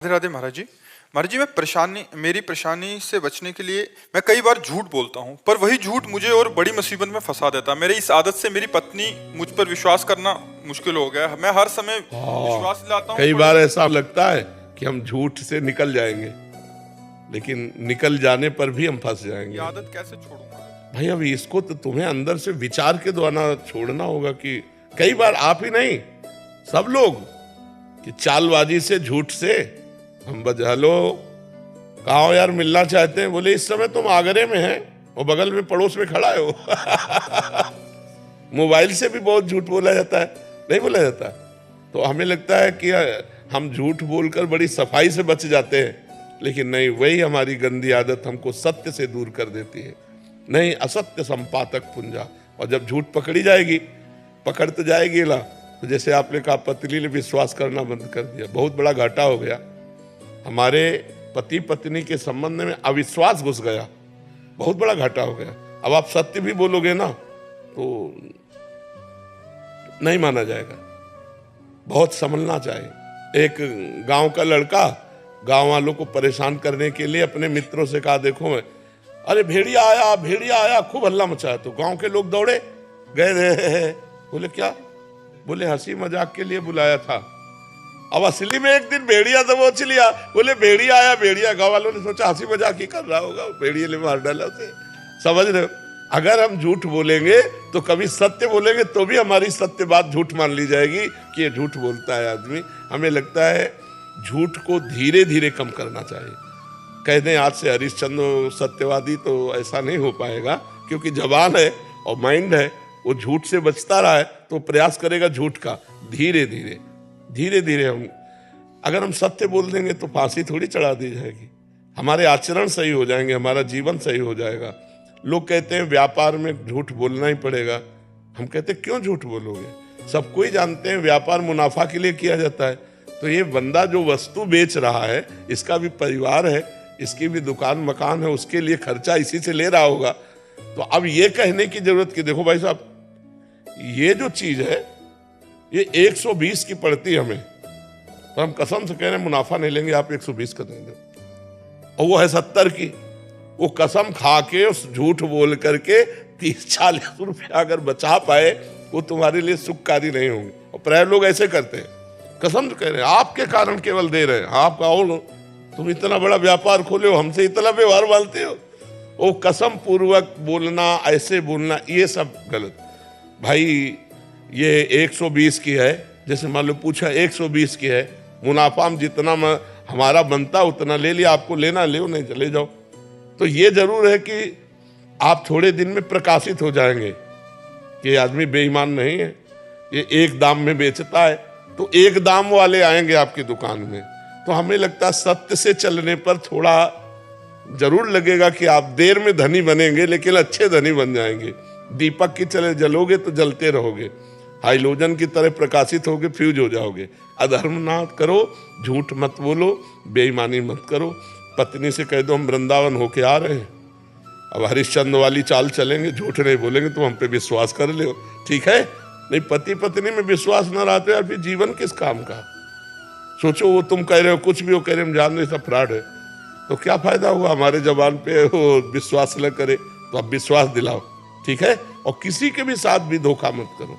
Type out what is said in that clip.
राधे राधे महाराज जी मेरी परेशानी से बचने के लिए मैं कई बार झूठ बोलता हूँ, पर वही झूठ मुझे और बड़ी मुसीबत में फंसा देता है। मेरी इस आदत से मेरी पत्नी मुझ पर विश्वास करना मुश्किल हो गया है। मैं हर समय विश्वास दिलाता हूँ। कई बार ऐसा लगता है कि हम झूठ से निकल जाएंगे, लेकिन निकल जाने पर भी हम फंस जाएंगे। ये आदत कैसे छोड़ूंगा भाई, अब इसको तो तुम्हें अंदर से विचार के द्वारा छोड़ना होगा कि कई बार आप ही नहीं, सब लोग, कि चालबाजी से, झूठ से हम हेलो कहाँ हो यार, मिलना चाहते हैं। बोले इस समय तुम आगरे में हैं और बगल में पड़ोस में खड़ा हो। मोबाइल से भी बहुत झूठ बोला जाता है, नहीं बोला जाता। तो हमें लगता है कि हम झूठ बोलकर बड़ी सफाई से बच जाते हैं, लेकिन नहीं, वही हमारी गंदी आदत हमको सत्य से दूर कर देती है। नहीं, असत्य संपातक पुंजा। और जब झूठ पकड़ी जाएगी, पकड़ तो जाएगी ला, तो जैसे आपने कहा पत्नी ने विश्वास करना बंद कर दिया, बहुत बड़ा घाटा हो गया। हमारे पति पत्नी के संबंध में अविश्वास घुस गया, बहुत बड़ा घाटा हो गया। अब आप सत्य भी बोलोगे ना तो नहीं माना जाएगा, बहुत संभलना चाहिए। एक गांव का लड़का गांव वालों को परेशान करने के लिए अपने मित्रों से कहा, देखो अरे भेड़िया आया, खूब हल्ला मचाया। तो गांव के लोग दौड़े गए। बोले क्या? बोले हंसी मजाक के लिए बुलाया था। अब असली में एक दिन भेड़िया दबोच लिया। बोले भेड़िया आया। गाँव वालों ने सोचा हंसी मजाक ही कर रहा होगा, भेड़िया ने मार डाला उसे। समझ रहे हो? अगर हम झूठ बोलेंगे तो कभी सत्य बोलेंगे तो भी हमारी सत्य बात झूठ मान ली जाएगी कि ये झूठ बोलता है आदमी। हमें लगता है झूठ को धीरे धीरे कम करना चाहिए। कह दें आज से हरिश्चंद्र सत्यवादी, तो ऐसा नहीं हो पाएगा, क्योंकि जबान है और माइंड है, वो झूठ से बचता रहा है तो प्रयास करेगा झूठ का। धीरे धीरे अगर हम सत्य बोल देंगे तो फांसी थोड़ी चढ़ा दी जाएगी। हमारे आचरण सही हो जाएंगे, हमारा जीवन सही हो जाएगा। लोग कहते हैं व्यापार में झूठ बोलना ही पड़ेगा। हम कहते हैं क्यों झूठ बोलोगे? सब कोई जानते हैं व्यापार मुनाफा के लिए किया जाता है। तो ये बंदा जो वस्तु बेच रहा है, इसका भी परिवार है, इसकी भी दुकान मकान है, उसके लिए खर्चा इसी से ले रहा होगा। तो अब ये कहने की जरूरत कि देखो भाई साहब, ये जो चीज है ये 120 की पड़ती हमें, तो हम कसम से कह रहे हैं मुनाफा नहीं लेंगे, आप 120 का देंगे। और वो है 70 की। वो कसम खा के, उस झूठ बोल करके 30-40 रुपया अगर बचा पाए, वो तुम्हारे लिए सुखकारी नहीं होंगे। और प्राय लोग ऐसे करते हैं, कसम से कह रहे हैं आपके कारण केवल दे रहे हैं। आपका और तुम इतना बड़ा व्यापार खोले हो, हमसे इतना व्यवहार मानते हो। वो कसम पूर्वक बोलना, ऐसे बोलना, ये सब गलत। भाई ये 120 की है, जैसे मान लो पूछा 120 की है, मुनाफा हम जितना हमारा बनता उतना ले लिया, आपको लेना ले, नहीं चले जाओ। तो ये जरूर है कि आप थोड़े दिन में प्रकाशित हो जाएंगे कि आदमी बेईमान नहीं है, ये एक दाम में बेचता है। तो एक दाम वाले आएंगे आपकी दुकान में। तो हमें लगता है सत्य से चलने पर थोड़ा जरूर लगेगा कि आप देर में धनी बनेंगे, लेकिन अच्छे धनी बन जाएंगे। दीपक की चले जलोगे तो जलते रहोगे, हाइलोजन की तरह प्रकाशित होगे, फ्यूज हो जाओगे। अधर्म ना करो, झूठ मत बोलो, बेईमानी मत करो। पत्नी से कह दो हम वृंदावन होके आ रहे हैं, अब हरिश्चंद्र वाली चाल चलेंगे, झूठ नहीं बोलेंगे, तो हम पे विश्वास कर ले, ठीक है? नहीं, पति पत्नी में विश्वास न रहा तो यार फिर जीवन किस काम का? सोचो, वो तुम कह रहे हो कुछ भी, वो कह रहे हम जान रहे सब फ्रॉड है, तो क्या फायदा हुआ? हमारे जबान पे वो विश्वास न करे तो अब विश्वास दिलाओ, ठीक है? और किसी के भी साथ भी धोखा मत करो।